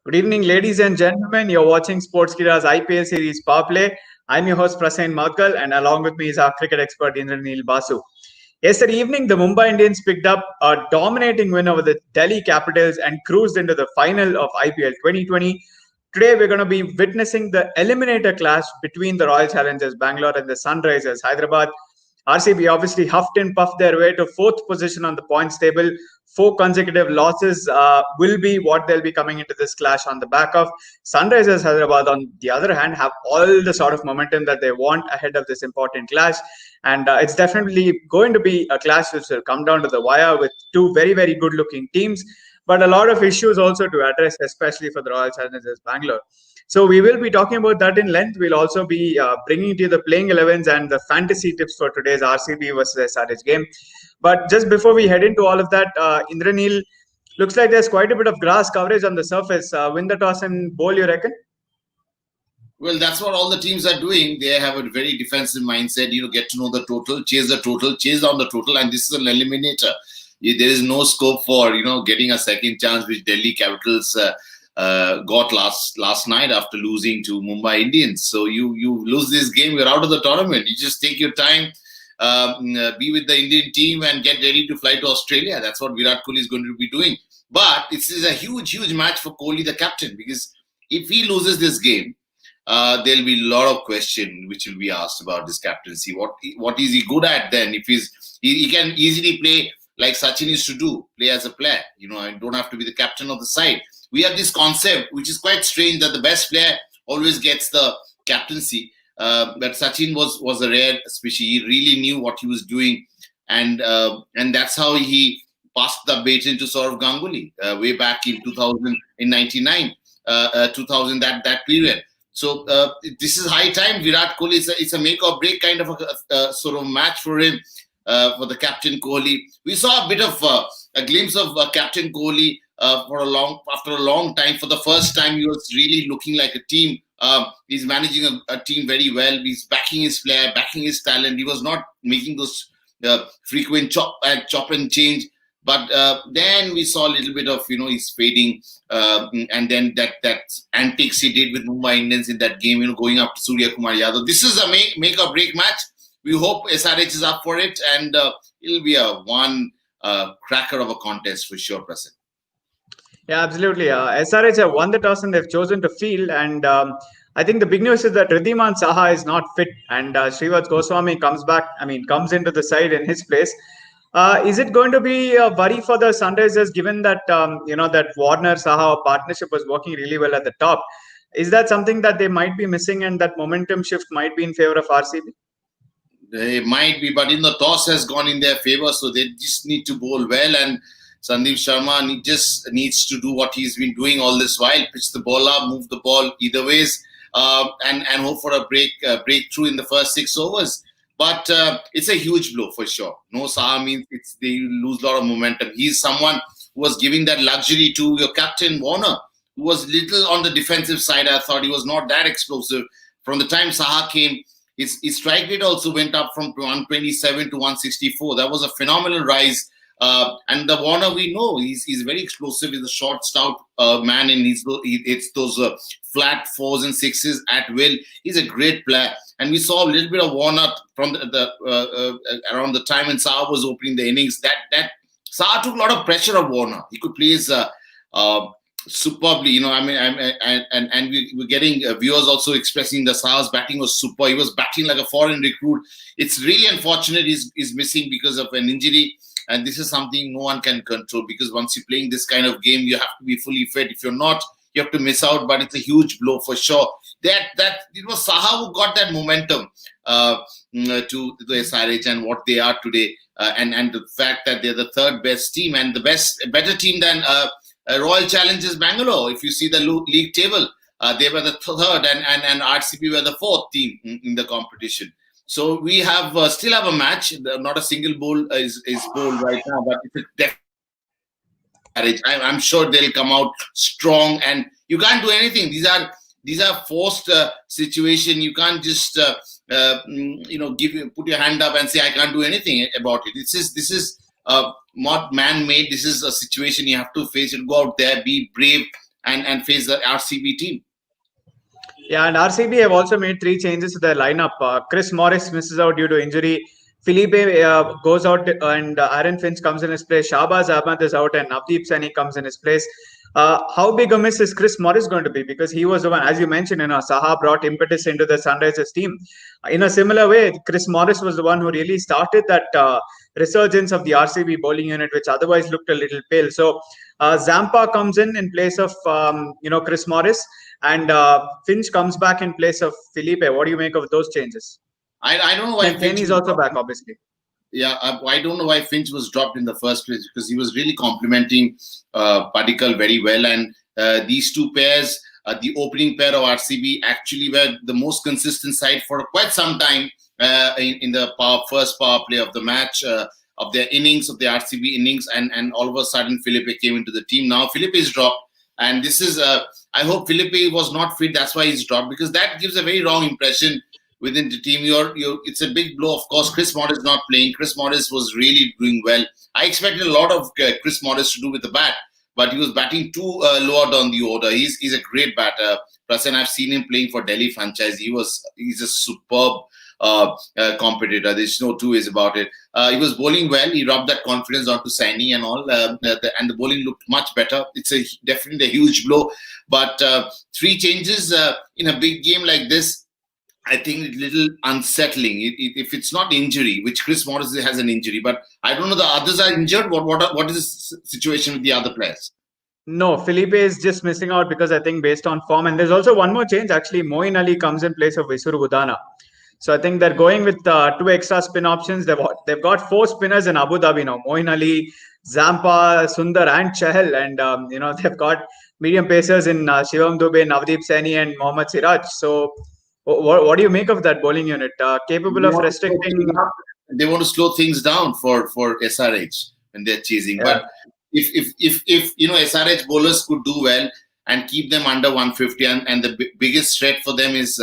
Good evening, ladies and gentlemen. You're watching Sportskeeda's IPL series Power Play. I'm your host Prasen Madkal, and along with me is our cricket expert Indranil Basu. Yesterday evening, the Mumbai Indians picked up a dominating win over the Delhi Capitals and cruised into the final of IPL 2020. Today, we're going to be witnessing the Eliminator clash between the Royal Challengers Bangalore and the Sunrisers Hyderabad. RCB obviously huffed and puffed their way to fourth position on the points table. Four consecutive losses will be what they'll be coming into this clash on the back of. Sunrisers Hyderabad, on the other hand, have all the sort of momentum that they want ahead of this important clash. And it's definitely going to be a clash which will come down to the wire with two very, very good looking teams, but a lot of issues also to address, especially for the Royal Challengers Bangalore. So we will be talking about that in length. We'll also be bringing to you the playing 11s and the fantasy tips for today's RCB versus SRH game. But just before we head into all of that, Indranil, looks like there's quite a bit of grass coverage on the surface. Win the toss and bowl, you reckon? Well, that's what all the teams are doing. They have a very defensive mindset. Get to know the total, chase down the total, and this is an eliminator. There is no scope for getting a second chance, which Delhi Capitals got last night after losing to Mumbai Indians. So you lose this game, you're out of the tournament. You just take your time, be with the Indian team, and get ready to fly to Australia. That's what Virat Kohli is going to be doing. But this is a huge match for Kohli, the captain, because if he loses this game, there'll be a lot of questions which will be asked about this captaincy. What is he good at then? If he can easily play like Sachin used to do, play as a player. I don't have to be the captain of the side. We have this concept, which is quite strange, that the best player always gets the captaincy. But Sachin was a rare species. He really knew what he was doing, and that's how he passed the baton to Sourav Ganguly way back in 2000, in 99, 2000, that period. So this is high time. Virat Kohli, it's a make or break kind of a sort of match for him, for the captain Kohli. We saw a bit of a glimpse of Captain Kohli after a long time. For the first time, he was really looking like a team. He's managing a team very well. He's backing his flair, backing his talent. He was not making those frequent chop and change. But then we saw a little bit of, he's fading. And then that antics he did with Mumbai Indians in that game, going up to Surya Kumar Yadav. This is a make or break match. We hope SRH is up for it, and it'll be a one cracker of a contest for sure, Prasen. Yeah, absolutely. SRH have won the toss and they've chosen to field. And I think the big news is that Ridhiman Saha is not fit, and Srivat Goswami comes into the side in his place. Is it going to be a worry for the Sunrisers, given that that Warner Saha partnership was working really well at the top? Is that something that they might be missing, and that momentum shift might be in favor of RCB? They might be, but the toss has gone in their favor, so they just need to bowl well. And Sandeep Sharma just needs to do what he's been doing all this while: pitch the ball up, move the ball either ways, and hope for a breakthrough in the first 6 overs. But it's a huge blow for sure. No Saha means they lose a lot of momentum. He's someone who was giving that luxury to your captain Warner, who was little on the defensive side. I thought he was not that explosive. From the time Saha came, his strike rate also went up from 127 to 164. That was a phenomenal rise. And the Warner, we know, he's very explosive. He's a short, stout man, and it's those flat 4s and 6s at will. He's a great player. And we saw a little bit of Warner from around the time when Saha was opening the innings. That Saha took a lot of pressure of Warner. He could play his superbly, and we were getting viewers also expressing that Saha's batting was super. He was batting like a foreign recruit. It's really unfortunate he's missing because of an injury, and this is something no one can control, because once you're playing this kind of game, you have to be fully fit. If you're not, you have to miss out. But it's a huge blow for sure. That it was Saha who got that momentum to the SRH and what they are today, and the fact that they're the third best team and better team than Royal Challengers Bangalore. If you see the league table, they were the third, and RCB were the fourth team in the competition. So we still have a match. Not a single ball is bowled right now, but it's a definite. I'm sure they'll come out strong, and you can't do anything. These are forced situation. You can't just put your hand up and say I can't do anything about it. This is not man-made. This is a situation you have to face. You go out there, be brave, and face the RCB team. Yeah, and RCB have also made 3 changes to their lineup. Chris Morris misses out due to injury. Felipe goes out and Aaron Finch comes in his place. Shahbaz Ahmed is out and Navdeep Saini comes in his place. How big a miss is Chris Morris going to be? Because he was the one, as you mentioned, Saha brought impetus into the Sunrisers team. In a similar way, Chris Morris was the one who really started that resurgence of the RCB bowling unit, which otherwise looked a little pale. So Zampa comes in place of Chris Morris, and Finch comes back in place of Felipe. What do you make of those changes? I don't know why And Kenny's also back, obviously. Yeah, I don't know why Finch was dropped in the first place, because he was really complimenting Padikkal very well. And these two pairs, the opening pair of RCB, actually were the most consistent side for quite some time in the first power play of the match, of their innings, of the RCB innings. And all of a sudden, Felipe came into the team. Now, Felipe is dropped. And this is, I hope Felipe was not fit. That's why he's dropped, because that gives a very wrong impression within the team. It's a big blow. Of course, Chris Morris not playing. Chris Morris was really doing well. I expected a lot of Chris Morris to do with the bat, but he was batting too lower down the order. He's a great batter. Prasen, I've seen him playing for Delhi franchise. He's a superb competitor. There's no two ways about it. He was bowling well. He rubbed that confidence onto Saini and all, and the bowling looked much better. It's definitely a huge blow, but 3 changes in a big game like this, I think it's a little unsettling. If it's not injury, which Chris Morris has an injury, but I don't know the others are injured. What is the situation with the other players? No, Felipe is just missing out because I think based on form. And there's also one more change. Actually, Moeen Ali comes in place of Visuru Budana. So I think they're going with 2 extra spin options. They've got 4 spinners in Abu Dhabi now. Moeen Ali, Zampa, Sundar and Chahal. And, they've got medium pacers in Shivam Dubey, Navdeep Saini and Mohammad Siraj. So what do you make of that bowling unit? Capable of restricting... They want to slow things down for SRH when they're chasing. Yeah. But if SRH bowlers could do well and keep them under 150, and the biggest threat for them is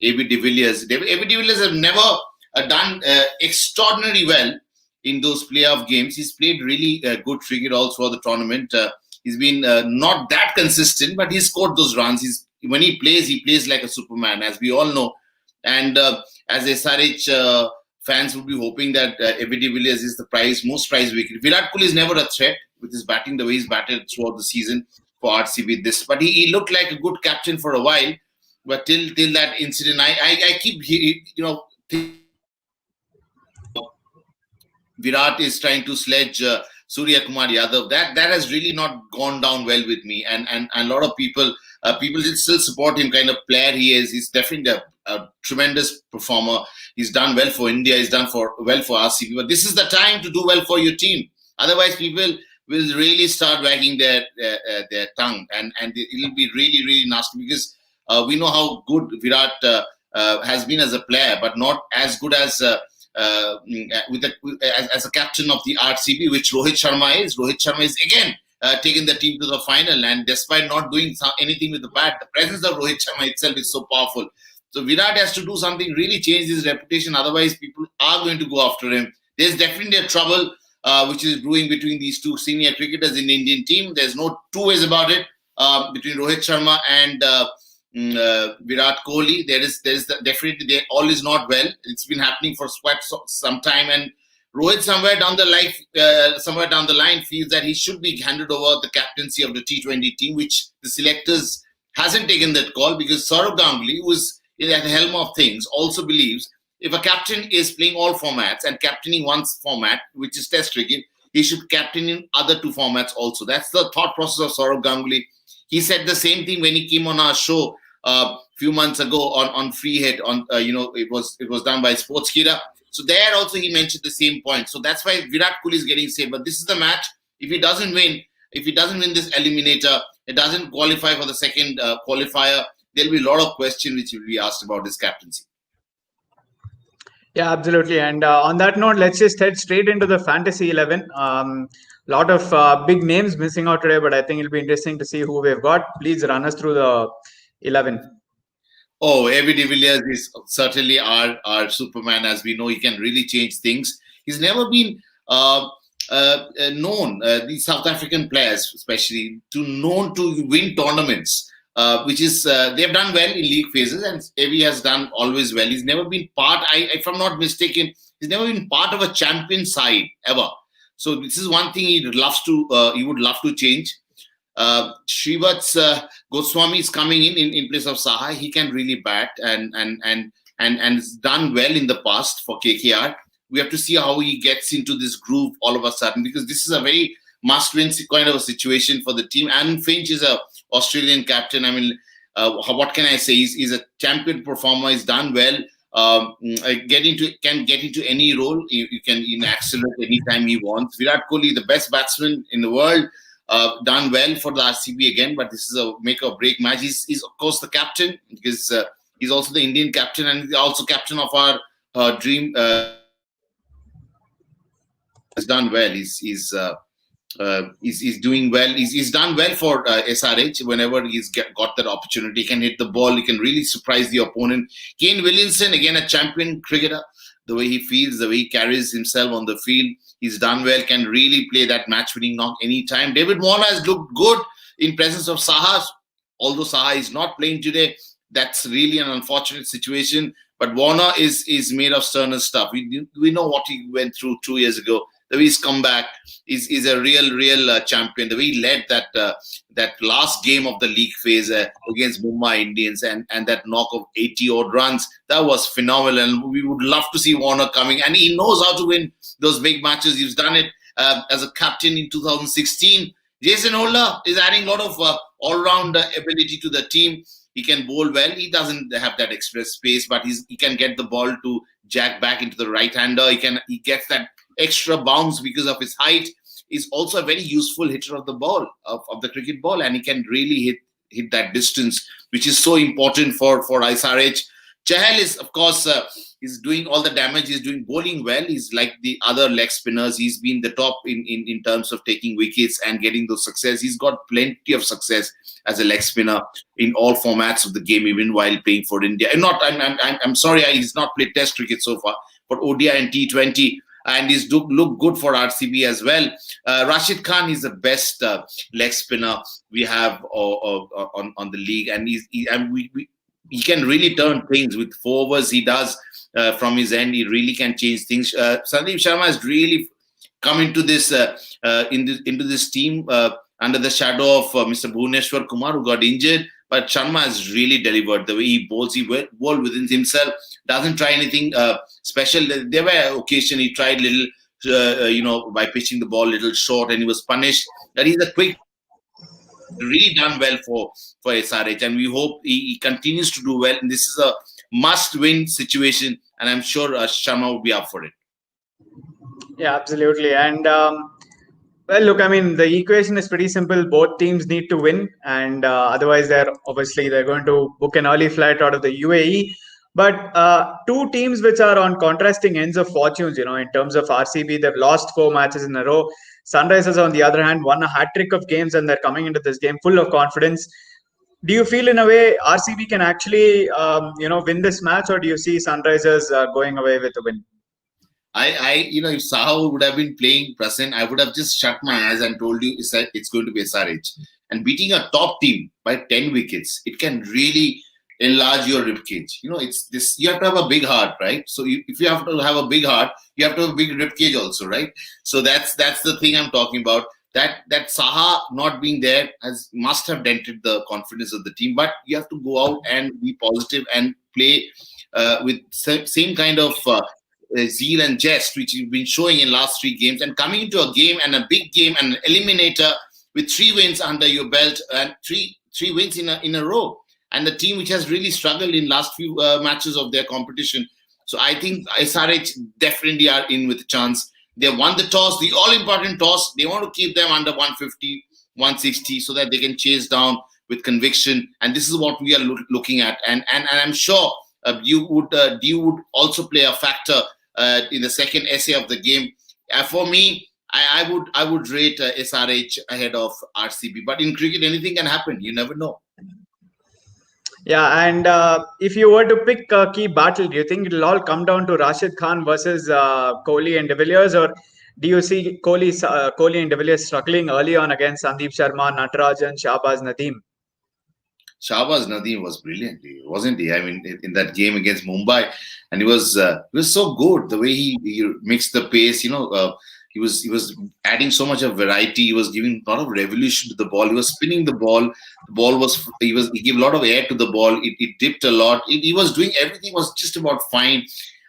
AB de Villiers. AB de Villiers have never done extraordinarily well in those playoff games. He's played really good cricket all throughout the tournament. He's been not that consistent, but he's scored those runs. When he plays like a Superman, as we all know. And as SRH fans would be hoping that AB de Villiers is the most prized wicket. Virat Kohli is never a threat with his batting, the way he's batted throughout the season for RCB. But he looked like a good captain for a while. But till that incident, I keep Virat is trying to sledge Surya Kumar Yadav. That has really not gone down well with me, and a lot of people still support him. Kind of player he is. He's definitely a tremendous performer. He's done well for India. He's done well for RCB. But this is the time to do well for your team. Otherwise, people will really start wagging their tongue, and it'll be really, really nasty, because we know how good Virat has been as a player, but not as good as as a captain of the RCB, which Rohit Sharma is. Rohit Sharma is again taking the team to the final, and despite not doing anything with the bat, the presence of Rohit Sharma itself is so powerful. So Virat has to do something, really change his reputation. Otherwise, people are going to go after him. There's definitely a trouble which is brewing between these 2 senior cricketers in the Indian team. There's no 2 ways about it. Between Rohit Sharma and Virat Kohli, definitely all is not well. It's been happening for quite some time, and Rohit somewhere down the line feels that he should be handed over the captaincy of the T20 team, which the selectors hasn't taken that call, because Saurav Ganguly, who is at the helm of things, also believes if a captain is playing all formats and captaining one format, which is Test cricket, he should captain in other 2 formats also. That's the thought process of Saurav Ganguly. He said the same thing when he came on our show a few months ago on Free Hit. It was done by Sportskeeda. So there also he mentioned the same point. So that's why Virat Kohli is getting saved. But this is the match. If he doesn't win this eliminator, it doesn't qualify for the second qualifier, there'll be a lot of questions which will be asked about his captaincy. Yeah, absolutely. And on that note, let's just head straight into the Fantasy 11. Lot of big names missing out today, but I think it'll be interesting to see who we've got. Please run us through the 11. Oh, AB de Villiers is certainly our Superman. As we know, he can really change things. He's never been known, these South African players especially, known to win tournaments, which is they've done well in league phases, and Evie has done always well. He's never been part, if I'm not mistaken, he's never been part of a champion side ever. So this is one thing he would love to change. Shrivats Goswami is coming in place of Saha. He can really bat and has done well in the past for KKR. We have to see how he gets into this groove all of a sudden, because this is a very must-win kind of a situation for the team. And Finch is a Australian captain. I mean, what can I say? He's a champion performer. He's done well. Can get into any role. You can accelerate anytime he wants. Virat Kohli, the best batsman in the world, done well for the RCB again. But this is a make or break match. He's of course the captain, because he's also the Indian captain, and he's also captain of our dream. Has done well. He's doing well. He's done well for SRH. Whenever he's got that opportunity, he can hit the ball. He can really surprise the opponent. Kane Williamson, again a champion cricketer. The way he feels, the way he carries himself on the field, he's done well. Can really play that match-winning knock anytime. David Warner has looked good in presence of Saha. Although Saha is not playing today, that's really an unfortunate situation. But Warner is made of sterner stuff. We know what he went through 2 years ago. The way he's come back is a real champion. The way he led that last game of the league phase against Mumbai Indians and that knock of 80-odd runs, that was phenomenal. We would love to see Warner coming, and he knows how to win those big matches. He's done it as a captain in 2016. Jason Holder is adding a lot of all-round ability to the team. He can bowl well. He doesn't have that express pace, but he can get the ball to jack back into the right-hander. He gets that extra bounce because of his height. Is also a very useful hitter of the ball, of the cricket ball, and he can really hit that distance, which is so important for SRH. Chahal is, of course, is doing all the damage. He's doing bowling well. He's like the other leg spinners. He's been the top in terms of taking wickets and getting those success. He's got plenty of success as a leg spinner in all formats of the game, even while playing for India. I'm sorry, he's not played Test cricket so far, but ODI and T20. And he's look good for RCB as well. Rashid Khan is the best leg spinner we have on the league, and he can really turn things with 4 overs. He does from his end. He really can change things. Sandeep Sharma has really come into this into this team under the shadow of Mr. Bhuvneshwar Kumar, who got injured. But Sharma has really delivered. The way he bowls, he bowls within himself. Doesn't try anything special. There were occasions he tried little, by pitching the ball a little short, and he was punished. That he's a quick, really done well for SRH, and we hope he continues to do well. And this is a must-win situation, and I'm sure Sharma will be up for it. Yeah, absolutely. And well, look, I mean, the equation is pretty simple. Both teams need to win, and otherwise they're going to book an early flight out of the UAE. But two teams which are on contrasting ends of fortunes, in terms of RCB, they've lost 4 matches in a row. Sunrisers, on the other hand, won a hat-trick of games, and they're coming into this game full of confidence. Do you feel, in a way, RCB can actually, win this match, or do you see Sunrisers going away with a win? If Saha would have been playing Prasen, I would have just shut my eyes and told you it's going to be SRH. And beating a top team by 10 wickets, it can really enlarge your ribcage. It's this. You have to have a big heart, right? So if you have to have a big heart, you have to have a big ribcage also, right? So that's the thing I'm talking about. That Saha not being there must have dented the confidence of the team. But you have to go out and be positive and play with same kind of zeal and zest which you've been showing in last 3 games, and coming into a game and a big game and an eliminator with 3 wins under your belt and three wins in a row, and the team which has really struggled in last few matches of their competition. So I think SRH definitely are in with a chance. They won the toss, the all-important toss. They want to keep them under 150, 160 so that they can chase down with conviction. And this is what we are looking at. And I'm sure you would also play a factor in the second essay of the game. For me, I would rate SRH ahead of RCB. But in cricket, anything can happen. You never know. Yeah, and if you were to pick a key battle, do you think it'll all come down to Rashid Khan versus Kohli and De Villiers, or Do you see Kohli and De Villiers struggling early on against Sandeep Sharma, Natarajan, Shahbaz Nadeem? Shahbaz Nadeem was brilliant, wasn't he? I mean, in that game against Mumbai, and he was so good the way he mixed the pace. He was adding so much of variety. He was giving a lot of revolution to the ball. He was spinning the ball. The ball he gave a lot of air to the ball. It dipped a lot. He was doing everything was just about fine.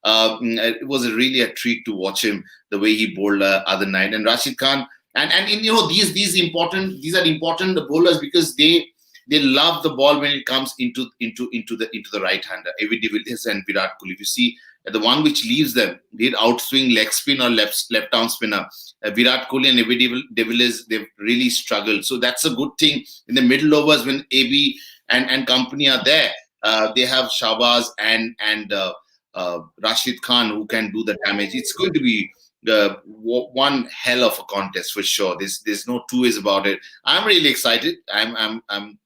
It was really a treat to watch him the way he bowled other night. And Rashid Khan and these are important bowlers because they love the ball when it comes into the right hander. A.V. de Villiers and Virat Kohli. You see, the one which leaves them, they'd outswing leg spin or left arm spinner. Virat Kohli and A.V. de Villiers, they've really struggled. So that's a good thing in the middle overs when A.B. and company are there. They have Shahbaz and Rashid Khan who can do the damage. It's going to be one hell of a contest for sure. There's no two ways about it. I'm really excited.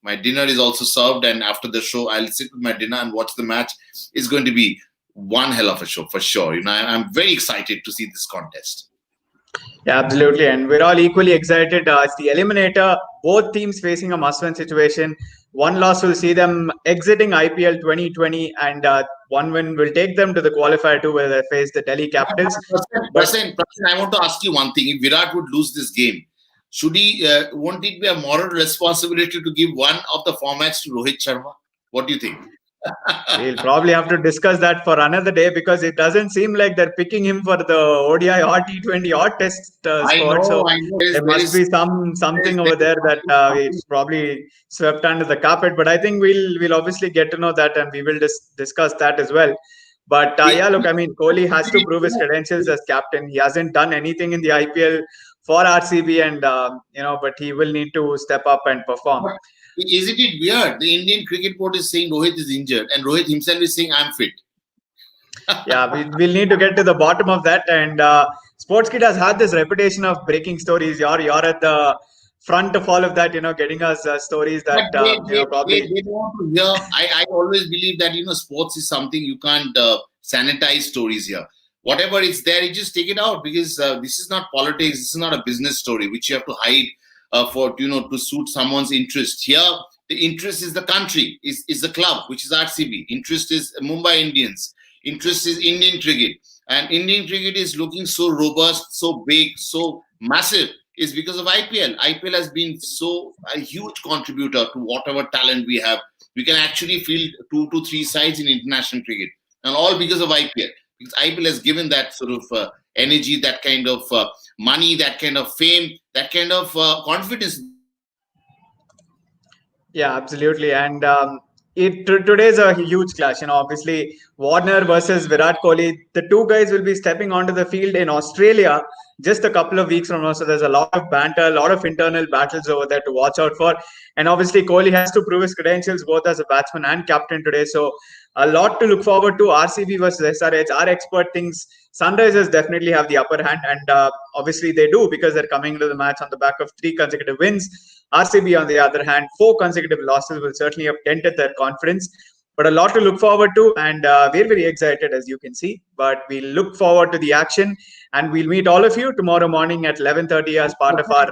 My dinner is also served, and after the show, I'll sit with my dinner and watch the match. It's going to be one hell of a show for sure. I'm very excited to see this contest. Yeah, absolutely, and we're all equally excited. It's the Eliminator. Both teams facing a must-win situation. One loss will see them exiting IPL 2020, and one win will take them to the qualifier too, where they face the Delhi Capitals. Prasen, I want to ask you one thing. If Virat would lose this game, won't it be a moral responsibility to give one of the formats to Rohit Sharma? What do you think? We'll probably have to discuss that for another day because it doesn't seem like they're picking him for the ODI or T20 or Test squad. So there must be something over there that it's probably swept under the carpet. But I think we'll obviously get to know that, and we will discuss that as well. But yeah, look, I mean, Kohli has to prove his credentials as captain. He hasn't done anything in the IPL for RCB, and but he will need to step up and perform. Isn't it weird? The Indian Cricket Board is saying Rohit is injured, and Rohit himself is saying I'm fit. Yeah, we'll need to get to the bottom of that. And Sportskit has had this reputation of breaking stories. You're at the front of all of that, getting us stories that probably. They don't want to hear. I always believe that sports is something you can't sanitize stories here. Whatever is there, you just take it out because this is not politics. This is not a business story which you have to hide. To suit someone's interest. Here, the interest is the country, is the club, which is RCB. Interest is Mumbai Indians. Interest is Indian cricket. And Indian cricket is looking so robust, so big, so massive is because of IPL. IPL has been a huge contributor to whatever talent we have. We can actually field 2 to 3 sides in international cricket. And all because of IPL. Because IPL has given that sort of energy, that kind of money, that kind of fame, that kind of confidence. Yeah, absolutely. And today is a huge clash. Obviously, Warner versus Virat Kohli. The two guys will be stepping onto the field in Australia just a couple of weeks from now. So there's a lot of banter, a lot of internal battles over there to watch out for. And obviously, Kohli has to prove his credentials both as a batsman and captain today. So a lot to look forward to. RCB versus SRH. Our expert thinks Sunrisers definitely have the upper hand, and obviously they do because they're coming into the match on the back of 3 consecutive wins. RCB, on the other hand, 4 consecutive losses will certainly have dented their confidence. But a lot to look forward to, and we're very excited, as you can see. But we look forward to the action, and we'll meet all of you tomorrow morning at 11:30 as part of our.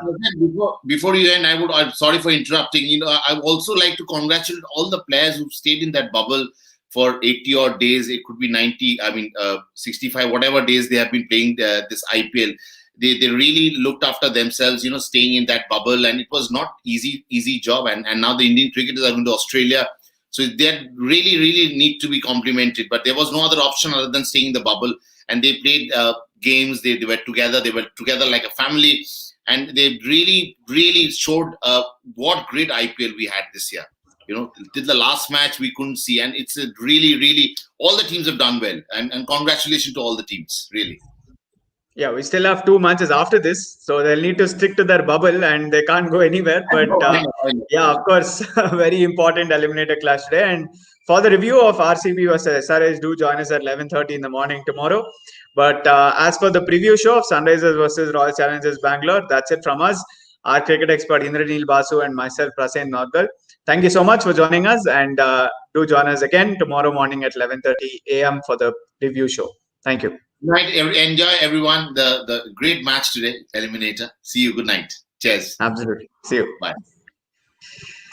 Before you end, I'm sorry for interrupting. I would also like to congratulate all the players who stayed in that bubble for 80 odd days. It could be 90, 65, whatever days they have been playing this IPL. They really looked after themselves, staying in that bubble, and it was not easy job. And now the Indian cricketers are going to Australia, so they really, really need to be complimented. But there was no other option other than staying in the bubble, and they played games. They were together. They were together like a family, and they really, really showed what great IPL we had this year. Till the last match we couldn't see, and it's a really, really, all the teams have done well, and congratulations to all the teams, really. Yeah, we still have 2 matches after this, so they'll need to stick to their bubble and they can't go anywhere. But yeah, of course, a very important eliminator clash today. And for the review of RCB versus SRH, do join us at 11:30 in the morning tomorrow. But as for the preview show of Sunrisers versus Royal Challengers Bangalore, that's it from us. Our cricket expert Indranil Basu and myself, Prasen Nodgal. Thank you so much for joining us, and do join us again tomorrow morning at 11:30 a.m. for the review show. Thank you. Night, enjoy everyone. The great match today, Eliminator. See you. Good night. Cheers. Absolutely. See you. Bye.